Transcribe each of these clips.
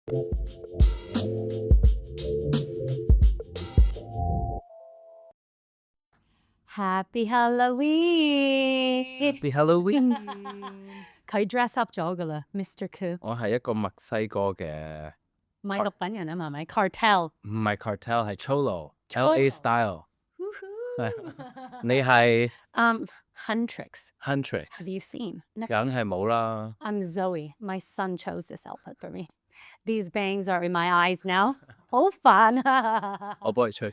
Happy Halloween! Happy Halloween! 佢 dress up 咗㗎啦 ，Mr. Koo。我係一個墨西哥嘅，唔係毒品人啊嘛，係咪 ？Cartel。唔係 cartel 係 cholo，LA style。Woohoo! 你係 Huntrix. Huntrix， Have you seen? 梗係冇啦。I'm Zoe. My son chose this outfit for me. These bangs are in my eyes now. 好煩啊！我幫你吹。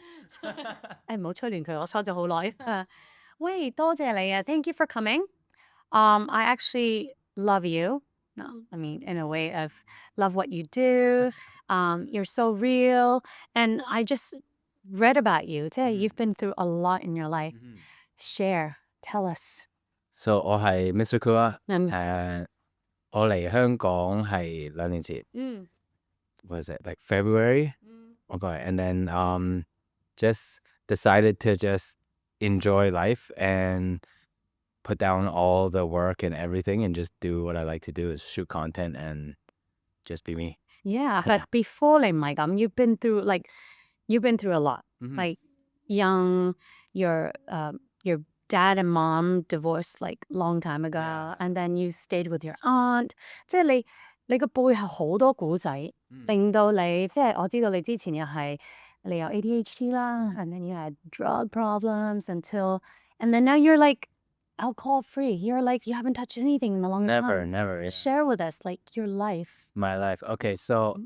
誒唔好吹亂佢，我梳咗好耐。喂，多謝你啊 ！Thank you for coming. I actually love you. No, I mean in a way of love what you do. You're so real, and I just read about you. 即係 you've been through a lot in your life. Share, tell us. So 我係 Mr. Koo 啊。嗯我嚟香港係2年前。What is it, like February? Okay, and then just decided to just enjoy life and put down all the work and everything and just do what I like to do is shoot content and just be me. Yeah, but before 你唔係咁 you've been through a lot. Like young, your dad and mom divorced like long time ago, and then you stayed with your aunt. 即係你個背後好多古仔，令到你即係我知道你之前又係你有 ADHD 啦，and then you had drug problems and then now you're like alcohol free. You're like you haven't touched anything in a long time. Never. Yeah. Share with us like your life. My life. Okay, so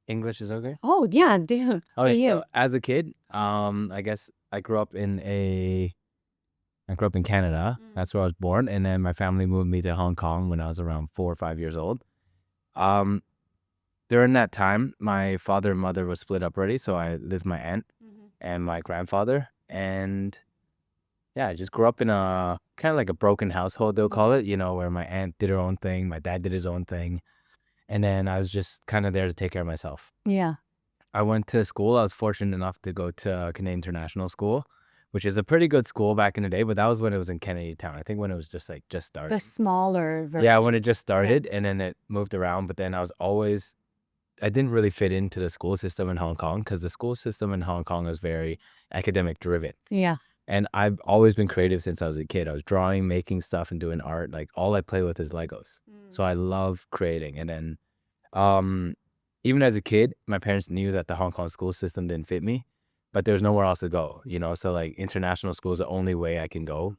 English is okay? Oh yeah, dude. Okay, you. so as a kid, I guess I grew up in Canada. That's where I was born. And then my family moved me to Hong Kong when I was around 4 or 5 years old. During that time, my father and mother were split up already. So I lived with my aunt and my grandfather. And yeah, I just grew up in a kind of like a broken household, they'll call it, where my aunt did her own thing. My dad did his own thing. And then I was just kind of there to take care of myself. Yeah. I went to school. I was fortunate enough to go to Canadian International School, which is a pretty good school back in the day, but that was when it was in Kennedy Town. I think when it was just started. The smaller version. Yeah, when it just started, and then it moved around. But then I didn't really fit into the school system in Hong Kong because the school system in Hong Kong is very academic driven. Yeah. And I've always been creative since I was a kid. I was drawing, making stuff, and doing art. Like all I play with is Legos. So I love creating. And then even as a kid, my parents knew that the Hong Kong school system didn't fit me, but there's nowhere else to go, So like international school is the only way I can go.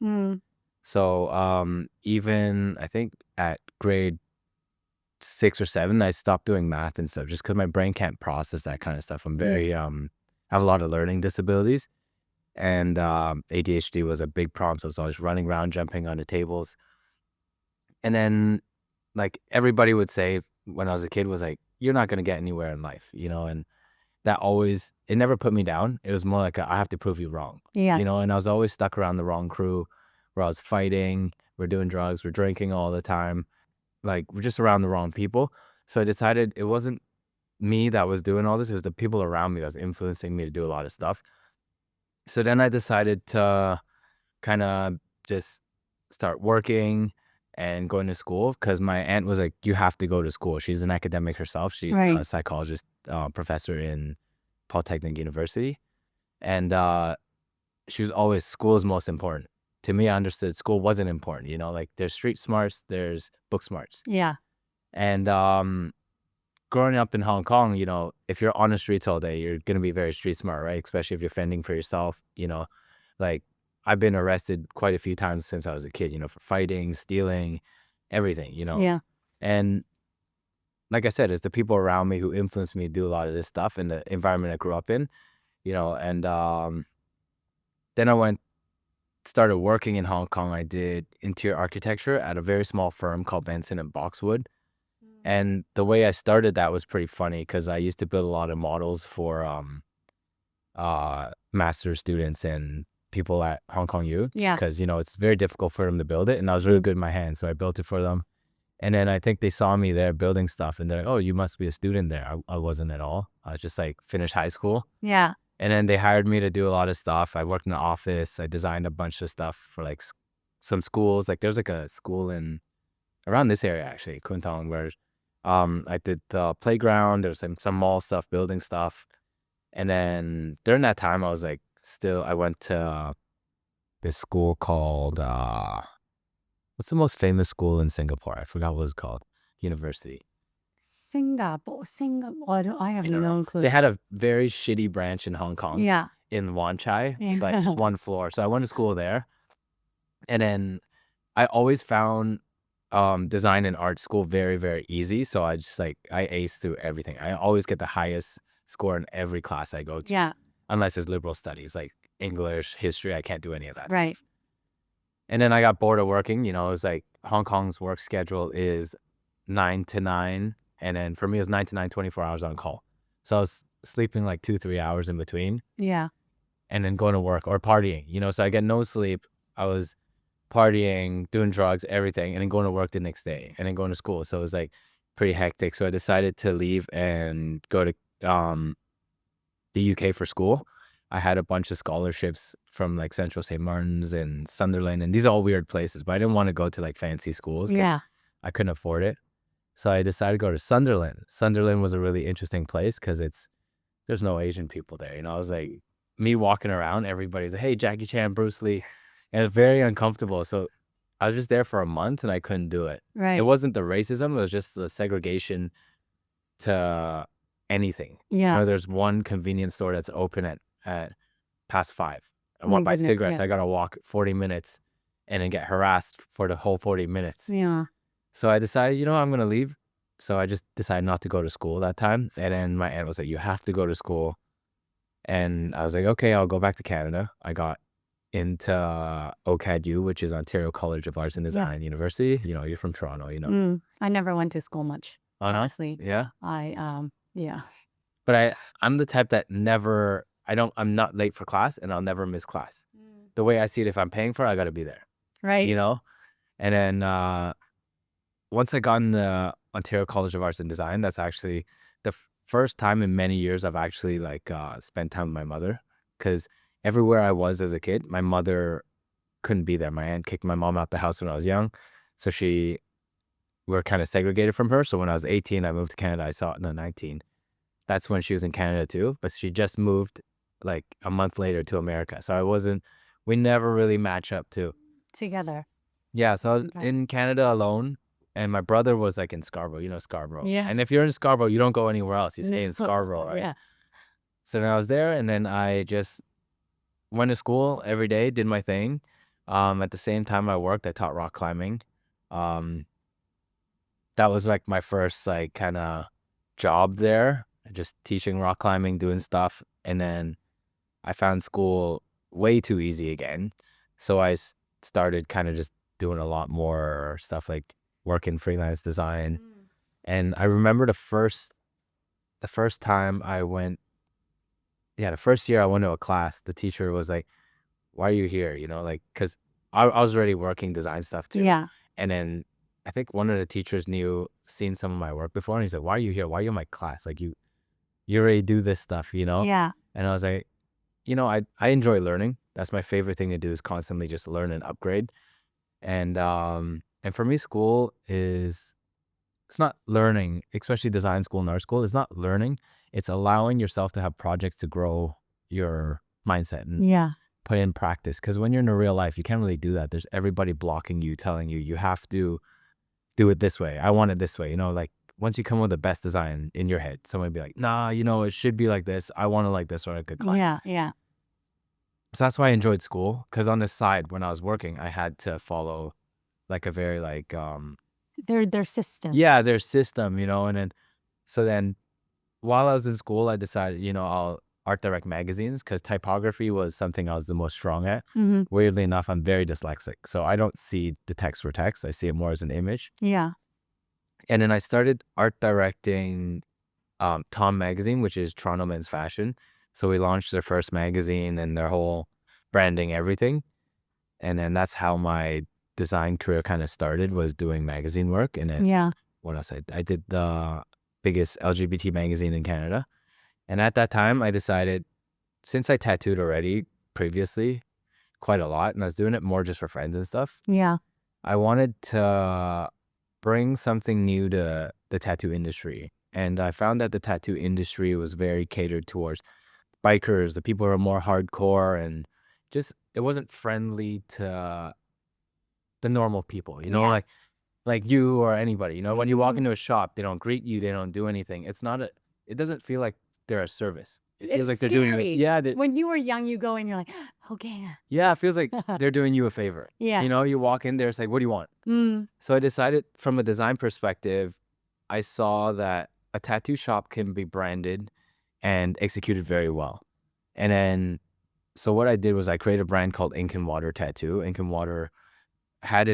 So even I think at grade 6 or 7, I stopped doing math and stuff just because my brain can't process that kind of stuff. I'm very I have a lot of learning disabilities, and ADHD was a big problem. So I was always running around, jumping onto tables. And then like everybody would say when I was a kid was like, you're not going to get anywhere in life, and that always, it never put me down. It was more like I have to prove you wrong, and I was always stuck around the wrong crew where I was fighting, we're doing drugs, we're drinking all the time. Like we're just around the wrong people. So I decided it wasn't me that was doing all this. It was the people around me that was influencing me to do a lot of stuff. So then I decided to kind of just start working and going to school because my aunt was like, you have to go to school. She's an academic herself. She's a psychologist, professor in Polytechnic University. And she was always, school is most important. To me, I understood school wasn't important, like there's street smarts, there's book smarts. Yeah. And growing up in Hong Kong, if you're on the streets all day, you're going to be very street smart, right? Especially if you're fending for yourself, like I've been arrested quite a few times since I was a kid, for fighting, stealing, everything, Yeah. And like I said, it's the people around me who influenced me to do a lot of this stuff in the environment I grew up in, and then I started working in Hong Kong. I did interior architecture at a very small firm called Benson and Boxwood. And the way I started that was pretty funny because I used to build a lot of models for master's students and people at Hong Kong U. Yeah. Because, it's very difficult for them to build it. And I was really good in my hands. So I built it for them. And then I think they saw me there building stuff. And they're like, oh, you must be a student there. I wasn't at all. I was just like finished high school. Yeah. And then they hired me to do a lot of stuff. I worked in the office. I designed a bunch of stuff for like some schools. Like there's like a school around this area actually, Kwun Tong, where I did the playground. There was some mall stuff, building stuff. And then during that time, I was like, I went to this school called, what's the most famous school in Singapore? I forgot what it's called. University. Singapore. I have no clue. They had a very shitty branch in Hong Kong. Yeah. In Wan Chai, but just one floor. So I went to school there. And then I always found design and art school very, very easy. So I aced through everything. I always get the highest score in every class I go to. Yeah. Unless it's liberal studies, like English, history, I can't do any of that. Right. And then I got bored of working. You know, it was like Hong Kong's work schedule is 9 to 9. And then for me, it was 9 to 9, 24 hours on call. So I was sleeping like 2-3 hours in between. Yeah. And then going to work or partying, you know, so I get no sleep. I was partying, doing drugs, everything, and then going to work the next day and then going to school. So it was like pretty hectic. So I decided to leave and go to the UK for school. I had a bunch of scholarships from like Central St. Martin's and Sunderland, and these are all weird places, but I didn't want to go to like fancy schools. Yeah. I couldn't afford it. So I decided to go to Sunderland. Sunderland was a really interesting place because there's no Asian people there. You know, I was like, me walking around, everybody's like, hey, Jackie Chan, Bruce Lee. And it's very uncomfortable. So I was just there for a month and I couldn't do it. Right. It wasn't the racism. It was just the segregation to anything. Yeah. You know, there's one convenience store that's open at past 5. I want to buy cigarettes. Yeah. I got to walk 40 minutes and then get harassed for the whole 40 minutes. Yeah. So I decided, you know, I'm going to leave. So I just decided not to go to school that time. And then my aunt was like, you have to go to school. And I was like, okay, I'll go back to Canada. I got into OCADU, which is Ontario College of Arts and Design University. You know, you're from Toronto, you know. I never went to school much, honestly. Yeah? Yeah. But I'm the type that I'm not late for class and I'll never miss class. The way I see it, if I'm paying for it, I got to be there. Right. You know? And then once I got in the Ontario College of Arts and Design, that's actually the first time in many years I've actually like spent time with my mother, because everywhere I was as a kid, my mother couldn't be there. My aunt kicked my mom out the house when I was young, so we were kind of segregated from her. So when I was 18, I moved to Canada. 19. That's when she was in Canada too, but she just moved like a month later to America. So we never really match up too. Together. Yeah, so I was in Canada alone. And my brother was like in Scarborough, you know, Scarborough. Yeah. And if you're in Scarborough, you don't go anywhere else. You stay in Scarborough, right? Yeah. So then I was there, and then I just went to school every day, did my thing. At the same time I worked, I taught rock climbing. That was like my first like kind of job there, just teaching rock climbing, doing stuff. And then I found school way too easy again. So I started kind of just doing a lot more stuff like work in freelance design. And I remember the first time I went, the first year I went to a class, the teacher was like, why are you here? You know, like, because I was already working design stuff too. Yeah. And then I think one of the teachers seen some of my work before, and he said, why are you here? Why are you in my class? Like, you already do this stuff, you know? Yeah. And I was like, you know, I enjoy learning. That's my favorite thing to do, is constantly just learn and upgrade. And for me, school it's not learning, especially design school and art school. It's not learning. It's allowing yourself to have projects to grow your mindset and put in practice. Because when you're in the real life, you can't really do that. There's everybody blocking you, telling you have to do it this way. I want it this way. You know, like once you come up with the best design in your head, someone would be like, nah, you know, it should be like this. I want it like this, or a good client. Yeah, yeah. So that's why I enjoyed school. Because on the side, when I was working, I had to follow like a very like their system. Yeah, their system, you know. And then while I was in school, I decided, you know, I'll art direct magazines, because typography was something I was the most strong at. Weirdly enough, I'm very dyslexic, so I don't see the text for text. I see it more as an image. Yeah. And then I started art directing Tom magazine, which is Toronto Men's Fashion. So we launched their first magazine and their whole branding, everything. And then that's how my design career kind of started, was doing magazine work. And then what else? I did the biggest LGBT magazine in Canada. And at that time, I decided, since I tattooed already previously quite a lot, and I was doing it more just for friends and stuff, Yeah. I wanted to bring something new to the tattoo industry. And I found that the tattoo industry was very catered towards bikers, the people who are more hardcore, and just it wasn't friendly to the normal people, Yeah. like you or anybody. When you walk Mm. into a shop, they don't greet you, they don't do anything. It doesn't feel like they're a service. It feels It's like they're doing scary. yeah, When you were young, you go and you're like, okay. yeah, it feels like they're doing you a favor. Yeah. You walk in there, it's like, what do you want? Mm. So I decided from a design perspective, I saw that a tattoo shop can be branded and executed very well. And then, so what I did was I created a brand called Ink and Water Tattoo. Ink and Water had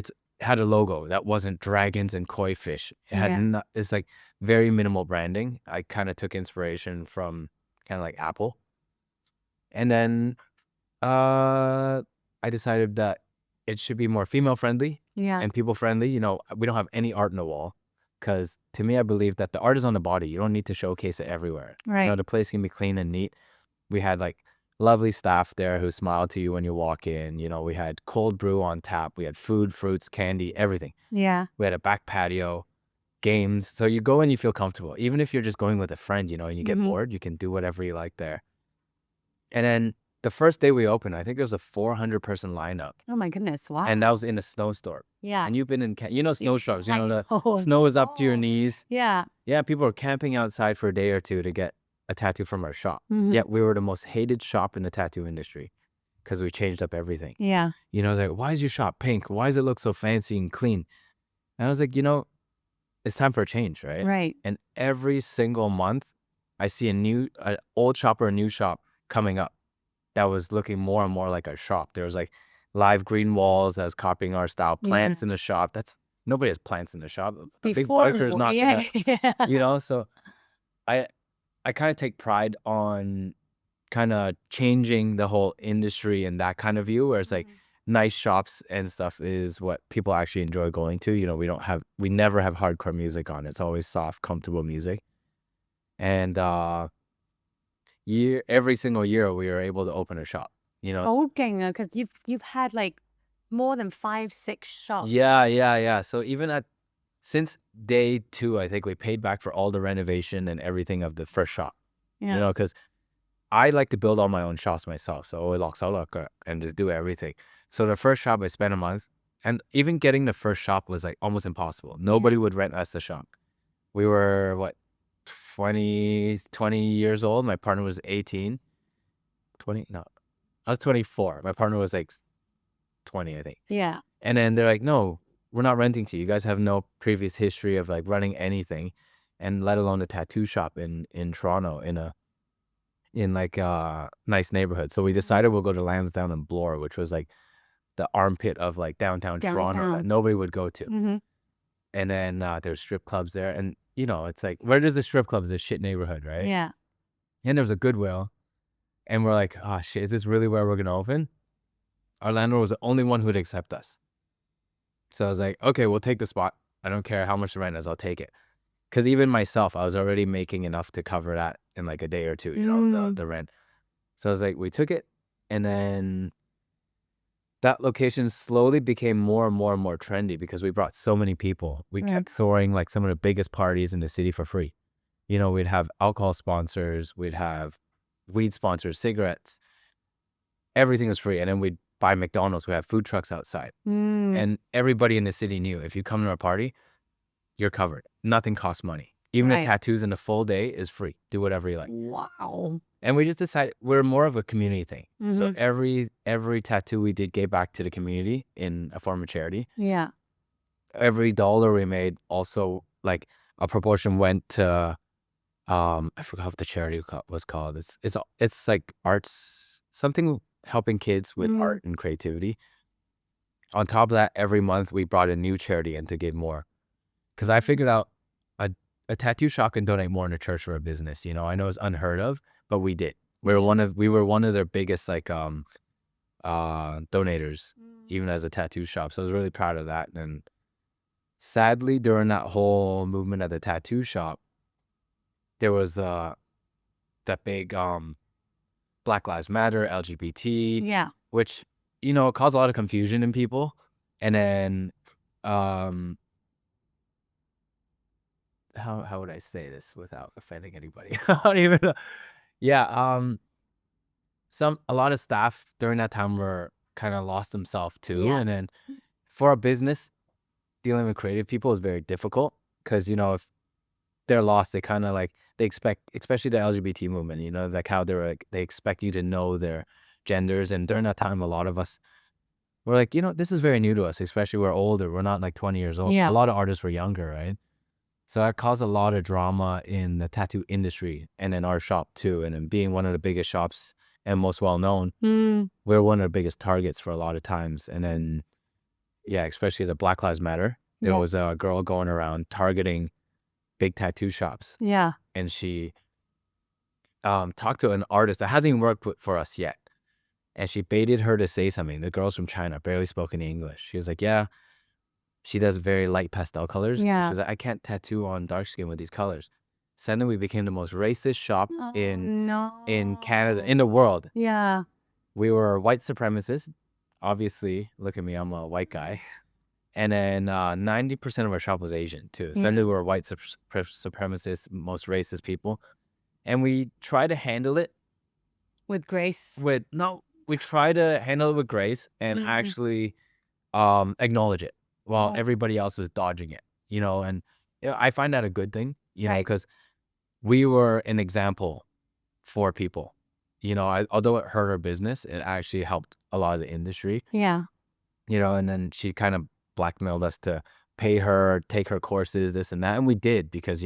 a logo that wasn't dragons and koi fish. It had Yeah. it's like very minimal branding. I kind of took inspiration from kind of like Apple. And then I decided that it should be more female friendly Yeah. and people friendly. We don't have any art on the wall because to me, I believe that the art is on the body. You don't need to showcase it everywhere. Right. The place can be clean and neat. We had like lovely staff there who smiled to you when you walk in. We had cold brew on tap. We had food, fruits, candy, everything. Yeah. We had a back patio, games. So you go and you feel comfortable. Even if you're just going with a friend, and you get Mhm. bored, you can do whatever you like there. And then the first day we opened, I think there was a 400-person lineup. Oh my goodness. Wow. And that was in a snowstorm. Yeah. And you've been in, snowstorms, I the know. snow is up to your Oh. knees. Yeah. Yeah, people were camping outside for a day or two to get a tattoo from our shop. Mhm. Yet we were the most hated shop in the tattoo industry because we changed up everything. Yeah. It's like, why is your shop pink? Why does it look so fancy and clean? And I was like, it's time for a change, right? Right. And every single month, I see an old shop or a new shop coming up that was looking more and more like our shop. There was like live green walls that was copying our style, plants in the shop. Nobody has plants in the shop. A big Before, biker is not yeah. gonna, so I kind of take pride on kind of changing the whole industry and that kind of view where it's like nice shops and stuff is what people actually enjoy going to. We never have hardcore music on. It's always soft, comfortable music. And every single year we were able to open a shop, Okay, because you've had like more than 5, 6 shops. Yeah. So even since day 2, I think we paid back for all the renovation and everything of the first shop. Yeah. Because I like to build all my own shops myself. So and just do everything. So the first shop I spent a month, and even getting the first shop was like almost impossible. Nobody would rent us the shop. We were 20 years old. My partner was 18. 20? No, I was 24. My partner was like 20, I think. Yeah. And then they're like, no, we're not renting to you. You guys have no previous history of like running anything, and let alone a tattoo shop in Toronto in like a nice neighborhood. So we decided we'll go to Lansdowne and Bloor, which was like the armpit of like downtown Toronto that Downtown. nobody would go to. Mhm. And then there's strip clubs there. And, it's like, where there's a strip club is a shit neighborhood, right? Yeah. And there's a Goodwill. And we're like, oh, shit, is this really where we're going to open? Our landlord was the only one who would accept us. So I was like, okay, we'll take the spot. I don't care how much the rent is. I'll take it. Because even myself, I was already making enough to cover that in like a day or two, the rent. So I was like, we took it. And then that location slowly became more and more and more trendy because we brought so many people. We kept throwing like some of the biggest parties in the city for free. We'd have alcohol sponsors, we'd have weed sponsors, cigarettes. Everything was free. And then we'd buy McDonald's. We have food trucks outside. And everybody in the city knew if you come to our party, you're covered. Nothing costs money. Even the tattoos in the full day is free. Do whatever you like. Wow. And we just decided we're more of a community thing. So every tattoo we did gave back to the community in a form of charity. Yeah. Every dollar we made also like a proportion went to I forgot what the charity was called. It's like arts, something helping kids with art and creativity. On top of that, every month we brought a new charity in to give more. Because I figured out a tattoo shop can donate more in a church or a business. I know it's unheard of, but we did. We were one of their biggest like donators, even as a tattoo shop. So I was really proud of that. And sadly, during that whole movement at the tattoo shop, there was that big Black Lives Matter, LGBT, Yeah. which caused a lot of confusion in people. And then how would I say this without offending anybody? I don't even know. Yeah, a lot of staff during that time were kind of lost themselves too. Yeah. And then for a business, dealing with creative people is very difficult because, if they're lost, they kind of like, they expect, especially the LGBT movement, like how they're like, they expect you to know their genders. And during that time, a lot of us were like, this is very new to us, especially we're older. We're not like 20 years old. Yeah. A lot of artists were younger, right? So that caused a lot of drama in the tattoo industry and in our shop too. And then being one of the biggest shops and most well-known, we're one of the biggest targets for a lot of times. And then, yeah, especially the Black Lives Matter, there was a girl going around targeting big tattoo shops. Yeah. And she talked to an artist that hasn't even worked for us yet. And she baited her to say something. The girl's from China, barely spoke any English. She was like, yeah, she does very light pastel colors. Yeah. She was like, I can't tattoo on dark skin with these colors. Suddenly we became the most racist shop in Canada, in the world. Yeah. We were white supremacists. Obviously, look at me, I'm a white guy. And then 90% of our shop was Asian too. Suddenly we were white supremacists, most racist people. And we try to handle it with grace. We try to handle it with grace and actually acknowledge it while everybody else was dodging it, and I find that a good thing, because we were an example for people, although it hurt our business, it actually helped a lot of the industry. Yeah. And then she kind of blackmailed us to pay her, take her courses, this and that. And we did because,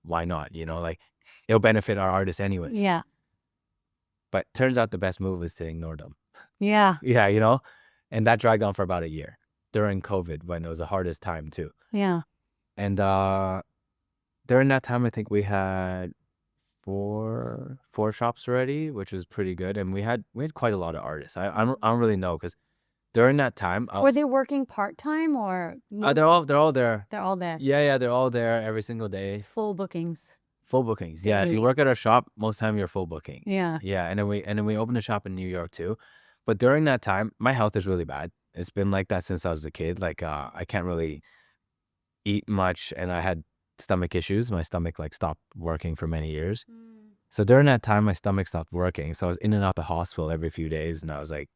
why not? Like it'll benefit our artists anyways. Yeah. But turns out the best move is to ignore them. Yeah. Yeah, and that dragged on for about a year during COVID when it was the hardest time too. Yeah. And during that time, I think we had four shops already, which was pretty good. And we had quite a lot of artists. I don't really know because during that time, were they working part-time or they're all there. They're all there. Yeah, they're all there every single day. Full bookings. Yeah, if you work at our shop, most time you're full booking. Yeah. And then we opened a shop in New York too. But during that time, my health is really bad. It's been like that since I was a kid. Like I can't really eat much, and I had stomach issues. My stomach like stopped working for many years. So during that time, my stomach stopped working. So I was in and out the hospital every few days, and I was like,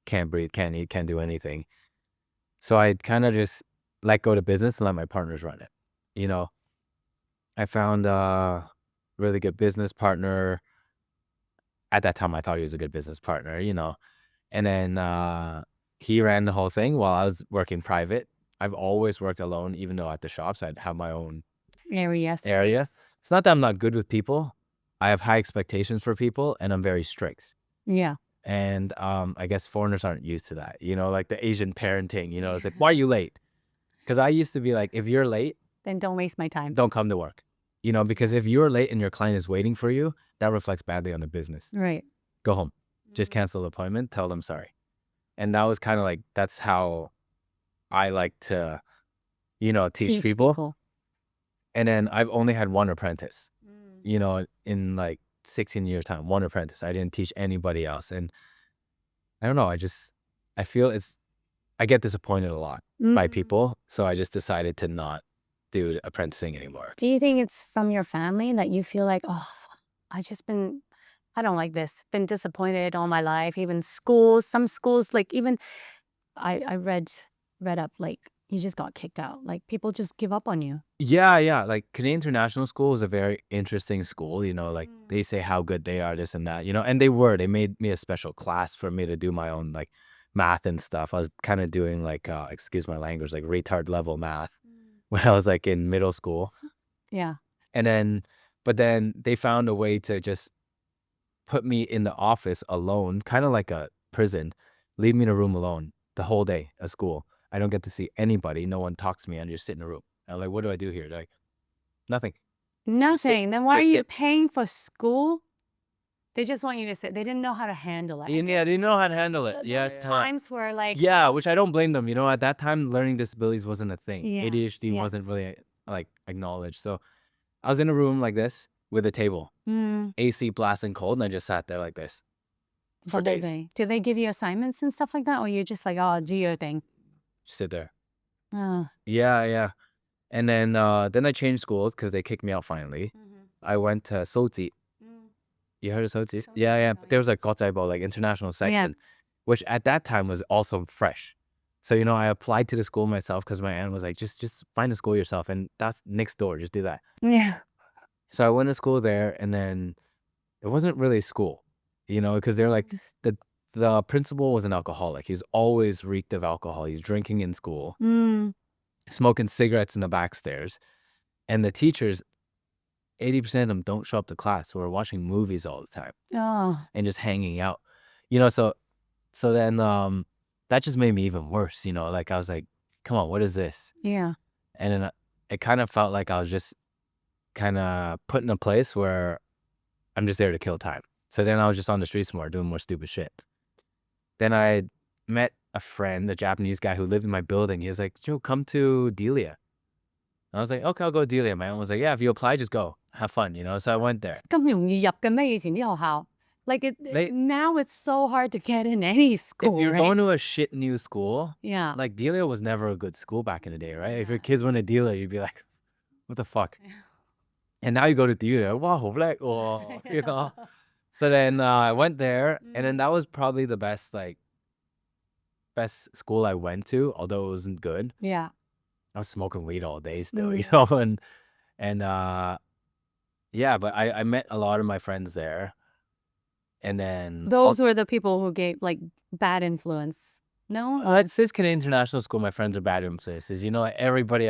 can't breathe, can't eat, can't do anything. So I kind of just let go to business and let my partners run it. I found a really good business partner. At that time, I thought he was a good business partner, And then he ran the whole thing while I was working private. I've always worked alone, even though at the shops, I'd have my own area. It's not that I'm not good with people. I have high expectations for people, and I'm very strict. Yeah. And I guess foreigners aren't used to that, like the Asian parenting, it's like, why are you late? Because I used to be like, if you're late, then don't waste my time. Don't come to work. Because if you're late and your client is waiting for you, that reflects badly on the business. Right. Go home. Just cancel the appointment. Tell them sorry. And that was kind of like, that's how I like to, teach people. And then I've only had one apprentice, in like 16 years time, one apprentice. I didn't teach anybody else. And I don't know. I feel I get disappointed a lot by people. So I just decided to not do apprenticing anymore. Do you think it's from your family that you feel like, I don't like this, been disappointed all my life, even schools, some schools, like even I read up, like you just got kicked out, like people just give up on you. Yeah. Like Canadian International School is a very interesting school, like they say how good they are, this and that, and they made me a special class for me to do my own like math and stuff. I was kind of doing like, excuse my language, like retard level math when I was like in middle school. Yeah. But then they found a way to just put me in the office alone, kind of like a prison, leave me in a room alone the whole day at school. I don't get to see anybody. No one talks to me. I just sit in a room. I'm like, what do I do here? They're like, nothing. Nothing. Then why are you paying for school? They just want you to sit. They didn't know how to handle it. Yeah, they didn't know how to handle it. There's times where like... Yeah, which I don't blame them. At that time, learning disabilities wasn't a thing. Yeah. ADHD wasn't really like acknowledged. So I was in a room like this with a table, AC blasting cold, and I just sat there like this for days. Do they give you assignments and stuff like that? Or you're just like, do your thing? Sit there. Oh. Yeah. And then I changed schools because they kicked me out finally. I went to Soji. You heard of Soji? Yeah. But there was like Gotsaibo, like international section, which at that time was also fresh. So, I applied to the school myself because my aunt was like, just find a school yourself. And that's next door. Just do that. Yeah. So I went to school there, and then it wasn't really school, because they're like, the principal was an alcoholic. He was always reeked of alcohol. He's drinking in school, smoking cigarettes in the back stairs. And the teachers, 80% of them don't show up to class. So we're watching movies all the time and just hanging out, so then that just made me even worse, like I was like, come on, what is this? Yeah. And then it kind of felt like I was just kind of put in a place where I'm just there to kill time. So then I was just on the streets more, doing more stupid shit. Then I met a friend, a Japanese guy who lived in my building. He was like, Joe, come to Delia. I was like, okay, I'll go to Delia. My aunt was like, yeah, if you apply, just go. Have fun, So I went there. 咁容易入嘅咩？以前啲學校，like now it's so hard to get in any school. If you're right? going to a shit new school, Yeah. like Delia was never a good school back in the day, right? If your kids went to Delia, you'd be like, what the fuck? And now you go to Delia, wow, black, oh, So then I went there, and then that was probably the best school I went to, although it wasn't good. Yeah. I was smoking weed all day still, and yeah, but I met a lot of my friends there, and then Those were the people who gave like bad influence. No? at Sis Canadian International School, my friends are bad influences. Everybody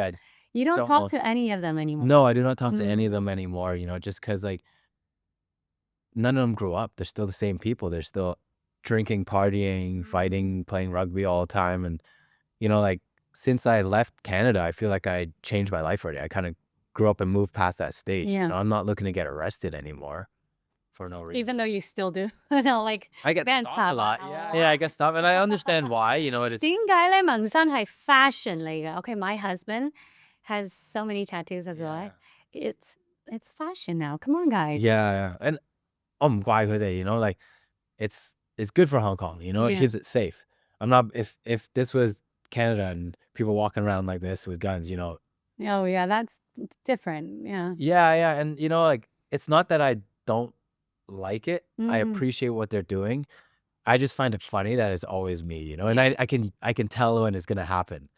You don't don't talk know. to any of them anymore. No, I do not talk to any of them anymore, just because like none of them grew up. They're still the same people. They're still drinking, partying, fighting, playing rugby all the time. And, like since I left Canada, I feel like I changed my life already. I kind of grew up and moved past that stage. Yeah. I'm not looking to get arrested anymore for no reason. Even though you still do. No, like I get Bands stopped have a lot. a Yeah, I get stopped. And I understand why, it is. 點解咧？紋身係 fashion 嚟嘅。Okay, my husband has so many tattoos as well. It's fashion now. Come on, guys. Yeah. And 我唔怪佢哋, like it's good for Hong Kong, it keeps it safe. I'm not, if this was Canada and people walking around like this with guns, Oh yeah, that's different. Yeah. Yeah. And like it's not that I don't like it. I appreciate what they're doing. I just find it funny that it's always me, and I can tell when it's gonna happen.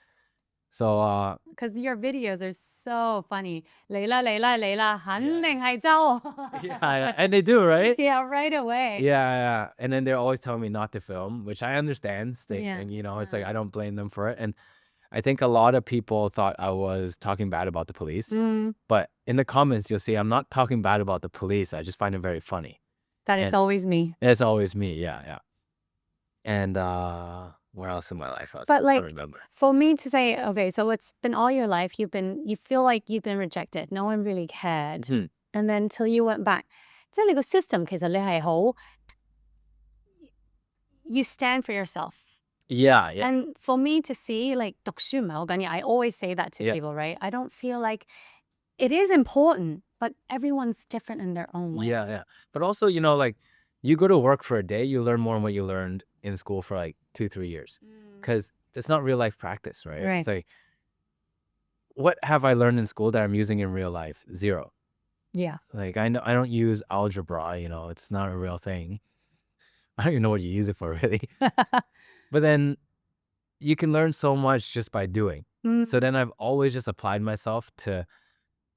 So because your videos are so funny. 嚟啦嚟啦嚟啦，肯定係周。yeah, and they do, right? Yeah, right away. Yeah. And then they're always telling me not to film, which I understand. Yeah. And it's like I don't blame them for it. And I think a lot of people thought I was talking bad about the police. But in the comments, you'll see I'm not talking bad about the police. I just find it very funny. That it's always me. It's always me, yeah. And where else in my life? But I like, don't remember. for me to say, okay, so it's been all your life, you feel like you've been rejected. No one really cared. And then till you went back. 即係你個 system 其實你係好 you stand for yourself. Yeah. And for me to see, like, 讀書唔係好緊要. I always say that to people, right? I don't feel like it is important, but everyone's different in their own way. Yeah. But also, like, you go to work for a day, you learn more than what you learned in school for like 2-3 years. Because it's not real life practice, right? Right. It's like, what have I learned in school that I'm using in real life? Zero. Yeah. Like, I don't use algebra, it's not a real thing. I don't even know what you use it for, really. But then you can learn so much just by doing. So then I've always just applied myself to,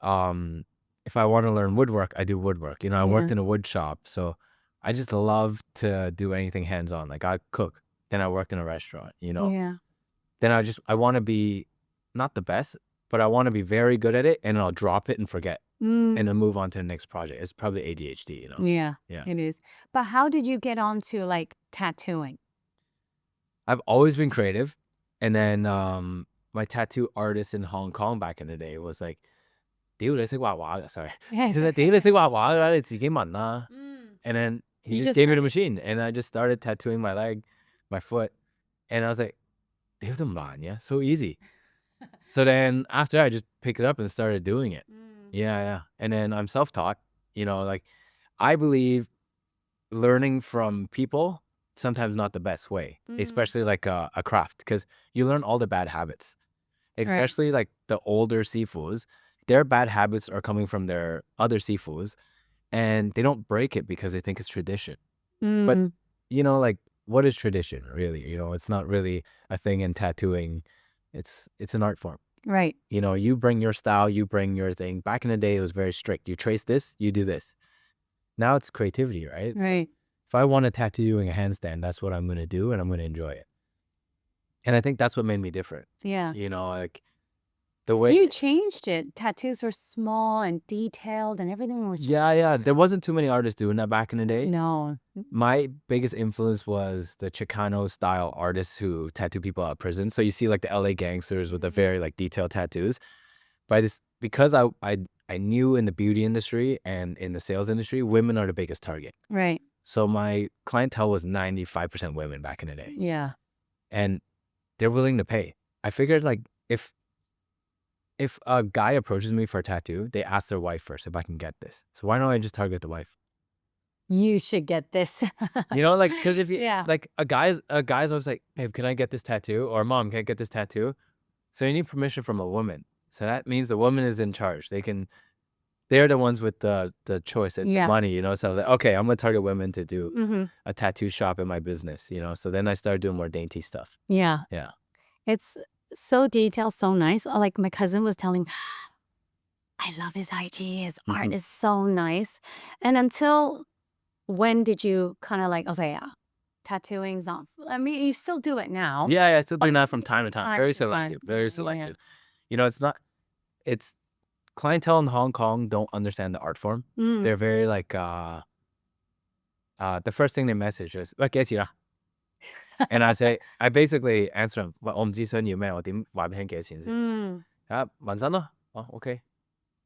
if I want to learn woodwork, I do woodwork. I worked in a wood shop. So I just love to do anything hands-on. Like I cook. Then I worked in a restaurant, Yeah. Then I want to be not the best, but I want to be very good at it, and I'll drop it and forget and then move on to the next project. It's probably ADHD, Yeah, Yeah. it is. But how did you get onto like tattooing? I've always been creative. And then my tattoo artist in Hong Kong back in the day was like, 屌你識畫畫㗎? Sorry. He said, 屌你識畫畫㗎啦，你自己紋啦. And then he just gave me the machine, and I just started tattooing my leg, my foot, and I was like, 屌都唔難嘅, so easy. So then after I just picked it up and started doing it. Yeah. And then I'm self-taught, like I believe learning from people sometimes not the best way, especially like a craft, because you learn all the bad habits. especially like the older sifus. Their bad habits are coming from their other sifus, and they don't break it because they think it's tradition. But like, what is tradition really? It's not really a thing in tattooing. It's an art form. Right. You bring your style, you bring your thing. Back in the day, it was very strict. You trace this, you do this. Now it's creativity, right? Right. So if I want to tattoo doing a handstand, that's what I'm going to do, and I'm going to enjoy it. And I think that's what made me different. Yeah. Like the way you changed it. Tattoos were small and detailed and everything was yeah. There wasn't too many artists doing that back in the day. No. My biggest influence was the Chicano style artists who tattoo people out of prison. So you see like the LA gangsters with the very like detailed tattoos. But because I knew in the beauty industry and in the sales industry, women are the biggest target. Right. So my clientele was 95% women back in the day. Yeah. And they're willing to pay. I figured like if a guy approaches me for a tattoo, they ask their wife first if I can get this. So why don't I just target the wife? You should get this. Like, because if you, Yeah. like a guy's always like, babe, can I get this tattoo? Or mom, can I get this tattoo? So you need permission from a woman. So that means the woman is in charge. They're the ones with the choice and the money, So I was like, okay, I'm going to target women to do a tattoo shop in my business, So then I started doing more dainty stuff. Yeah. Yeah. It's so detailed, so nice. Like my cousin was telling, I love his IG. His art is so nice. And until when did you kind of like, okay, tattooing's not, I mean, you still do it now. Yeah, I still do that from time to time. Very Time. selective. It's clientele in Hong Kong don't understand the art form. They're very like, the first thing they message is, "喂，幾多錢啊?" And I basically answer them, 喂，我唔知想要咩，我點話俾你聽幾多錢先？紋身咯，OK。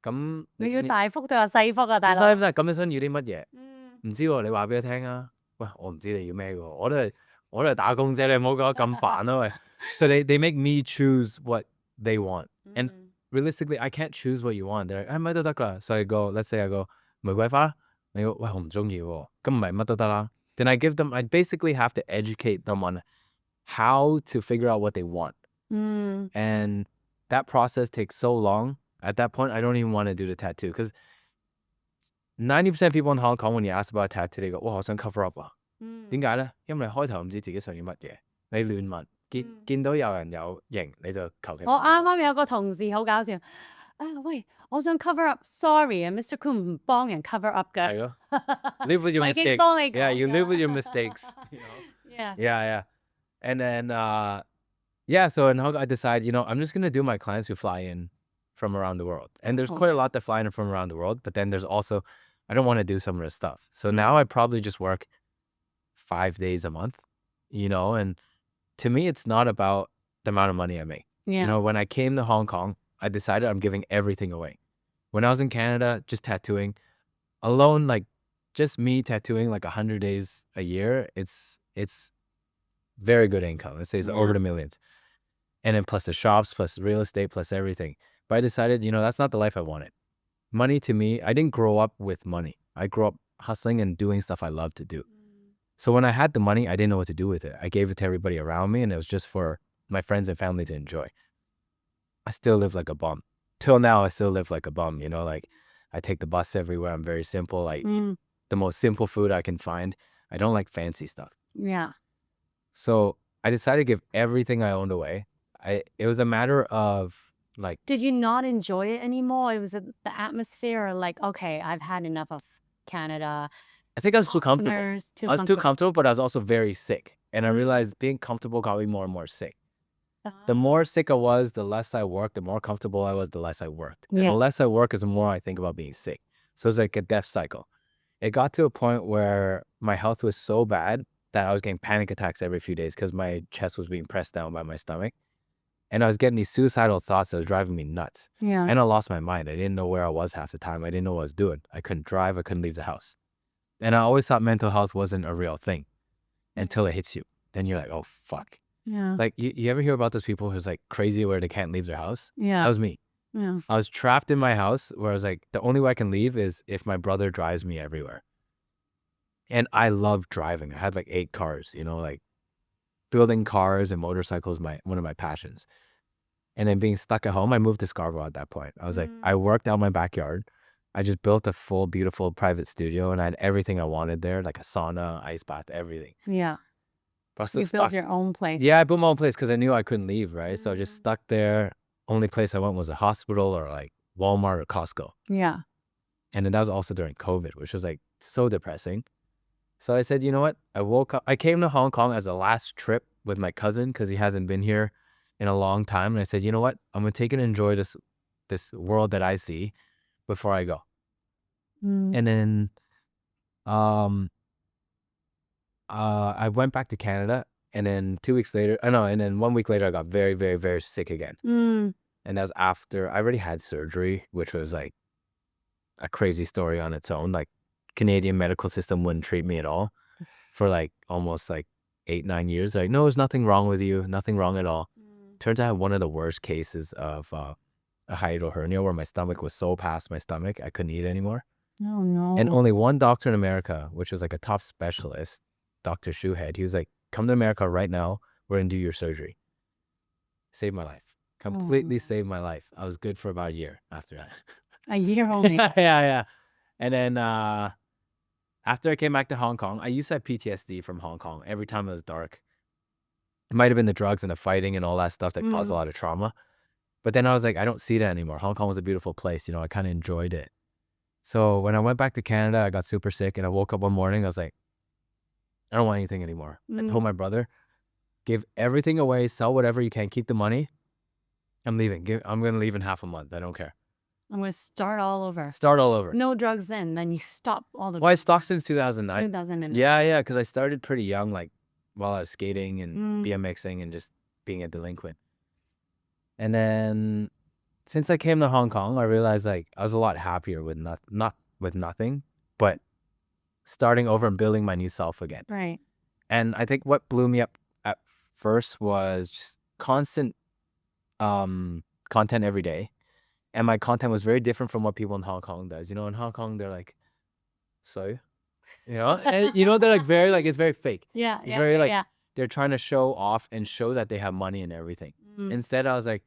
咁你要大幅定係細幅啊，大佬？咁你想要啲乜嘢？唔知喎，你話俾我聽啊。喂，我唔知你要咩喎，我都係打工啫，你唔好講得咁煩啦喂。So they make me choose what they want, and realistically, I can't choose what you want. They're like, 乜都得㗎。So let's say I go 玫瑰花，你個喂我唔中意喎，咁唔係乜都得啦。Then I basically have to educate them on how to figure out what they want. And that process takes so long. At that point, I don't even want to do the tattoo because 90% of people in Hong Kong, when you ask about a tattoo, they go, 哇，我想 cover up 啊。點解咧？因為你開頭唔知自己想要乜嘢，你亂問，見到有人有型，你就求其。我啱啱有個同事好搞笑，喂，我想 cover up，sorry 啊，Mr. Koo 唔幫人 cover up 㗎。係咯，live with your 我已經 mistakes. 幫你講 Yeah, you 㗎。 live with your mistakes. Yeah. Yeah. And then, so in Hong Kong, I decide, I'm just going to do my clients who fly in from around the world. And there's quite a lot that fly in from around the world. But then there's also, I don't want to do some of the stuff. So now I probably just work 5 days a month, and to me, it's not about the amount of money I make. Yeah. When I came to Hong Kong, I decided I'm giving everything away. When I was in Canada, just tattooing alone, like just me tattooing like 100 days a year, it's very good income. Let's say it's over the millions. And then plus the shops, plus real estate, plus everything. But I decided, that's not the life I wanted. Money to me, I didn't grow up with money. I grew up hustling and doing stuff I love to do. So when I had the money, I didn't know what to do with it. I gave it to everybody around me, and it was just for my friends and family to enjoy. I still live like a bum. Till now, I still live like a bum, like I take the bus everywhere. I'm very simple, like the most simple food I can find. I don't like fancy stuff. Yeah. So I decided to give everything I owned away. It was a matter of like... Did you not enjoy it anymore? It was the atmosphere, or like, okay, I've had enough of Canada. I think I was too comfortable. I was too comfortable, but I was also very sick. And I realized being comfortable got me more and more sick. The more sick I was, the less I worked. The more comfortable I was, the less I worked. And the less I work is the more I think about being sick. So it's like a death cycle. It got to a point where my health was so bad that I was getting panic attacks every few days because my chest was being pressed down by my stomach. And I was getting these suicidal thoughts that was driving me nuts. Yeah. And I lost my mind. I didn't know where I was half the time. I didn't know what I was doing. I couldn't drive. I couldn't leave the house. And I always thought mental health wasn't a real thing until it hits you. Then you're like, oh, fuck. Yeah. Like, you ever hear about those people who's like crazy where they can't leave their house? Yeah. That was me. Yeah. I was trapped in my house where I was like, the only way I can leave is if my brother drives me everywhere. And I love driving. I had like 8 cars, like building cars and motorcycles, one of my passions. And then being stuck at home, I moved to Scarborough at that point. I was like, I worked out my backyard. I just built a full, beautiful private studio, and I had everything I wanted there, like a sauna, ice bath, everything. Yeah. But I was still You stuck. built your own place. Yeah, I built my own place because I knew I couldn't leave, right? So I just stuck there. Only place I went was a hospital or like Walmart or Costco. Yeah. And then that was also during COVID, which was like so depressing. So I said, you know what? I woke up. I came to Hong Kong as a last trip with my cousin because he hasn't been here in a long time. And I said, you know what? I'm going to take and enjoy this world that I see before I go. And then I went back to Canada. And then 2 weeks later, and then 1 week later, I got very, very, very sick again. And that was after I already had surgery, which was like a crazy story on its own. Like Canadian medical system wouldn't treat me at all for like almost like 8-9 years. Like, no, there's nothing wrong with you, nothing wrong at all. Turns out I had one of the worst cases of a hiatal hernia where my stomach was so past my stomach, I couldn't eat anymore. Oh, no. And only one doctor in America, which was like a top specialist, Dr. Shoehead, he was like, come to America right now. We're going to do your surgery. Saved my life. Completely saved my life. I was good for about a year after that. A year only. Yeah. And then after I came back to Hong Kong, I used to have PTSD from Hong Kong every time it was dark. It might have been the drugs and the fighting and all that stuff that caused a lot of trauma. But then I was like, I don't see that anymore. Hong Kong was a beautiful place. You know, I kind of enjoyed it. So when I went back to Canada, I got super sick and I woke up one morning. I was like, I don't want anything anymore. I told my brother, give everything away, sell whatever you can, keep the money. I'm leaving. I'm going to leave in half a month. I don't care. I'm going to start all over. Start all over. No drugs then you stop all the drugs. Well, I stopped since 2009. 2009. Yeah, because I started pretty young, like while I was skating and BMXing and just being a delinquent. And then since I came to Hong Kong, I realized like I was a lot happier with not with nothing, but starting over and building my new self again. Right. And I think what blew me up at first was just constant content every day. And my content was very different from what people in Hong Kong does. You know, in Hong Kong, they're like, so, you know, and you know, they're like very, like, it's very fake. Yeah. It's very like, they're trying to show off and show that they have money and everything. Instead, I was like,